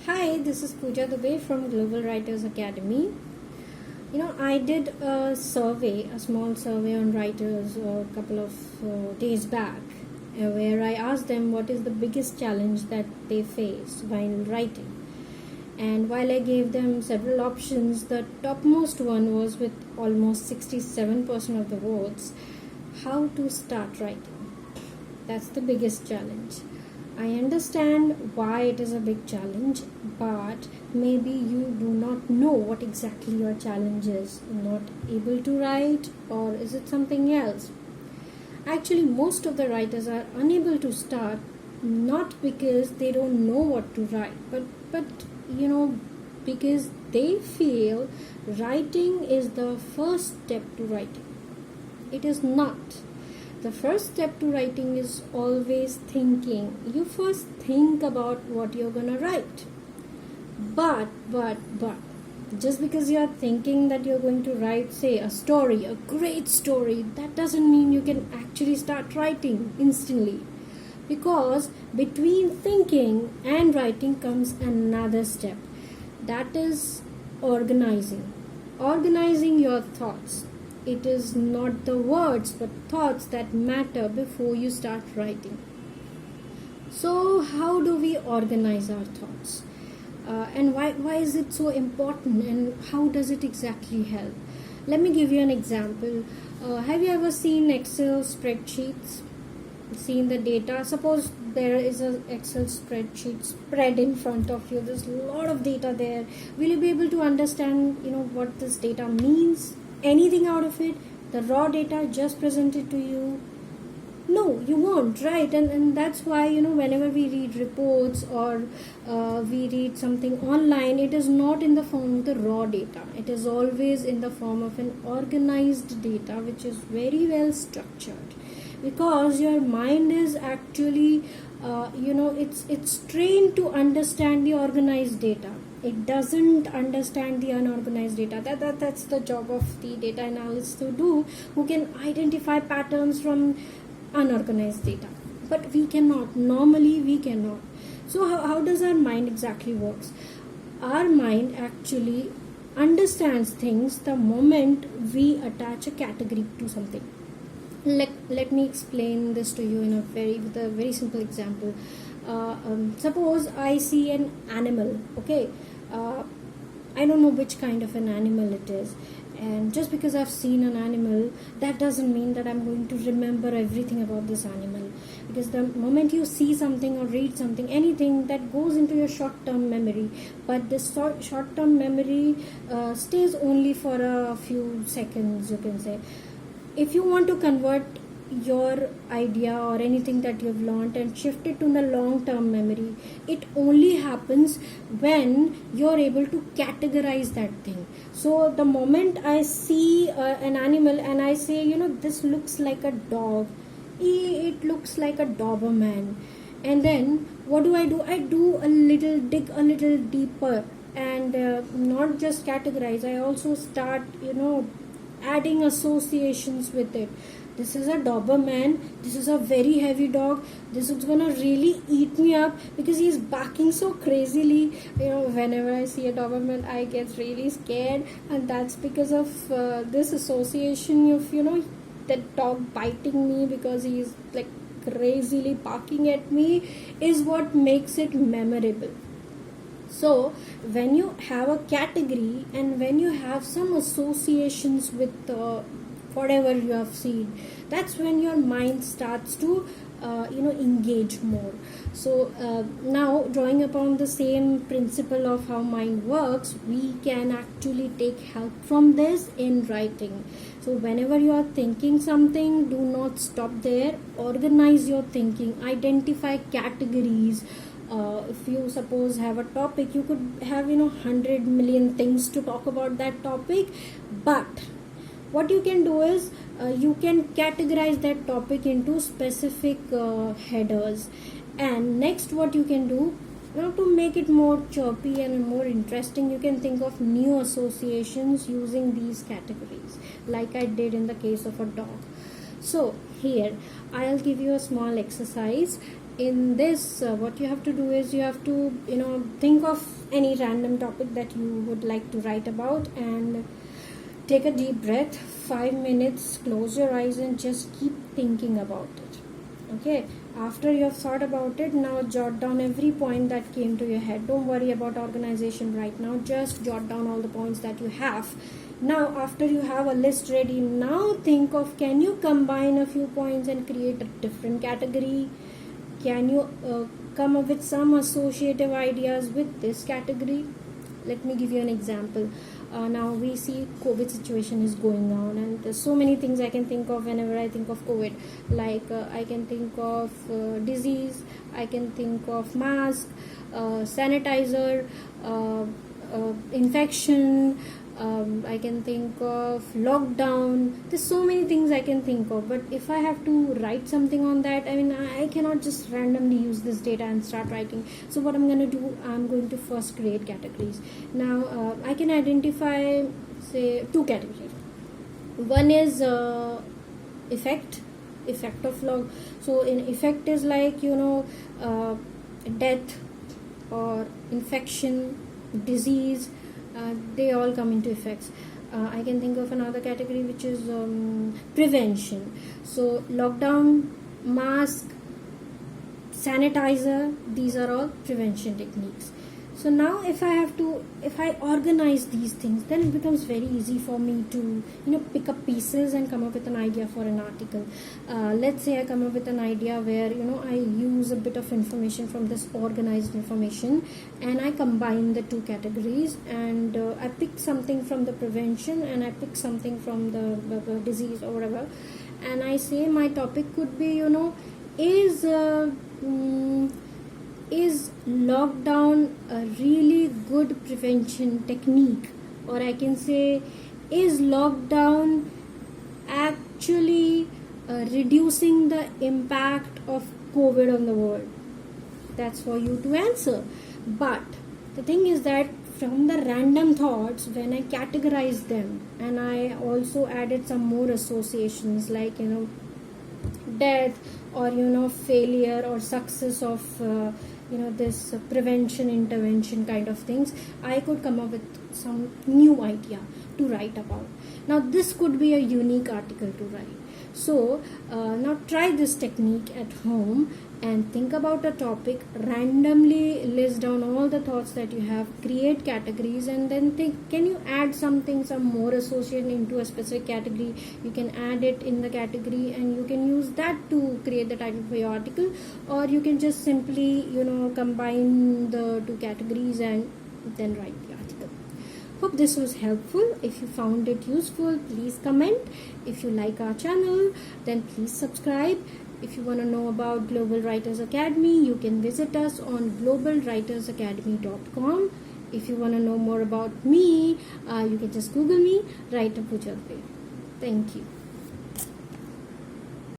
Hi, this is Pooja Dubey from Global Writers Academy. I did a survey, a small survey on writers a couple of days back, where I asked them what is the biggest challenge that they face while writing. And while I gave them several options, the topmost one was with almost 67% of the votes, how to start writing. That's the biggest challenge. I understand why it is a big challenge, but maybe you do not know what exactly your challenge is. Not able to write, or is it something else? Actually, most of the writers are unable to start not because they don't know what to write, but because they feel writing is the first step to writing. It is not. The first step to writing is always thinking. You first think about what you're gonna write. But, just because you're thinking that you're going to write, say, a story, a great story, that doesn't mean you can actually start writing instantly. Because between thinking and writing comes another step. That is organizing. Organizing your thoughts. It is not the words but thoughts that matter before you start writing. So how do we organize our thoughts? And why is it so important, and how does it exactly help? Let me give you an example. Have you ever seen Excel spreadsheets? Seen the data? Suppose there is an Excel spreadsheet spread in front of you. There's a lot of data there. Will you be able to understand what this data means? Anything out of it? The raw data just presented to you? No, you won't, right? And that's why whenever we read reports or we read something online, it is not in the form of the raw data. It is always in the form of an organized data which is very well structured, because your mind is actually it's trained to understand the organized data. It doesn't understand the unorganized data. That's the job of the data analyst to do, who can identify patterns from unorganized data. But we cannot. Normally we cannot. So how does our mind exactly works? Our mind actually understands things the moment we attach a category to something. Let me explain this to you with a very simple example. Suppose I see an animal. Okay, I don't know which kind of an animal it is, and just because I've seen an animal, that doesn't mean that I'm going to remember everything about this animal. Because the moment you see something or read something, anything, that goes into your short-term memory, but this short-term memory stays only for a few seconds, you can say. If you want to convert your idea or anything that you've learned and shift it to the long-term memory, it only happens when you're able to categorize that thing. So the moment I see an animal and I say, this looks like a dog, it looks like a Doberman, and then what do? I do dig a little deeper, and not just categorize. I also start adding associations with it. This is a Doberman. This is a very heavy dog. This is gonna really eat me up because he's barking so crazily. Whenever I see a Doberman, I get really scared, and that's because of this association of that dog biting me because he's like crazily barking at me is what makes it memorable. So when you have a category and when you have some associations with whatever you have seen, that's when your mind starts to engage more. So now, drawing upon the same principle of how mind works, we can actually take help from this in writing. So whenever you are thinking something, do not stop there. Organize your thinking. Identify categories. If you suppose have a topic, you could have 100 million things to talk about that topic, but what you can do is you can categorize that topic into specific headers. And next, what you can do, to make it more chirpy and more interesting, you can think of new associations using these categories, like I did in the case of a dog. So here I'll give you a small exercise, in this, what you have to do is you have to, think of any random topic that you would like to write about, and take a deep breath, 5 minutes, close your eyes and just keep thinking about it. Okay, after you have thought about it, now jot down every point that came to your head. Don't worry about organization right now, just jot down all the points that you have. Now after you have a list ready, now think of, can you combine a few points and create a different category? Can you come up with some associative ideas with this category? Let me give you an example. Now we see COVID situation is going on, and there's so many things I can think of whenever I think of COVID. Like I can think of disease, I can think of mask, sanitizer, infection, I can think of lockdown. There's so many things I can think of, but if I have to write something on that, I cannot just randomly use this data and start writing. So what I'm going to do, I'm going to first create categories. Now I can identify, say, 2 categories. One is effect of log. So in effect is like, death or infection, disease, they all come into effects. I can think of another category which is prevention. So lockdown, mask, sanitizer, these are all prevention techniques. So now if I organize these things, then it becomes very easy for me to pick up pieces and come up with an idea for an article. Let's say I come up with an idea where I use a bit of information from this organized information, and I combine the 2 categories, and I pick something from the prevention and I pick something from the disease or whatever, and I say my topic could be is lockdown a really good prevention technique? Or I can say, is lockdown actually reducing the impact of COVID on the world? That's for you to answer. But the thing is that from the random thoughts, when I categorize them, and I also added some more associations like death or failure or success of this prevention intervention kind of things, I could come up with some new idea to write about. Now this could be a unique article to write. So now try this technique at home and think about a topic, randomly list down all the thoughts that you have, create categories, and then think, can you add some more association into a specific category? You can add it in the category and you can use that to create the title for your article, or you can just simply combine the 2 categories and then write the article. Hope this was helpful. If you found it useful, please comment. If you like our channel, then please subscribe. If you want to know about Global Writers Academy, you can visit us on globalwritersacademy.com. If you want to know more about me, you can just Google me, Writer Pujal. Thank you.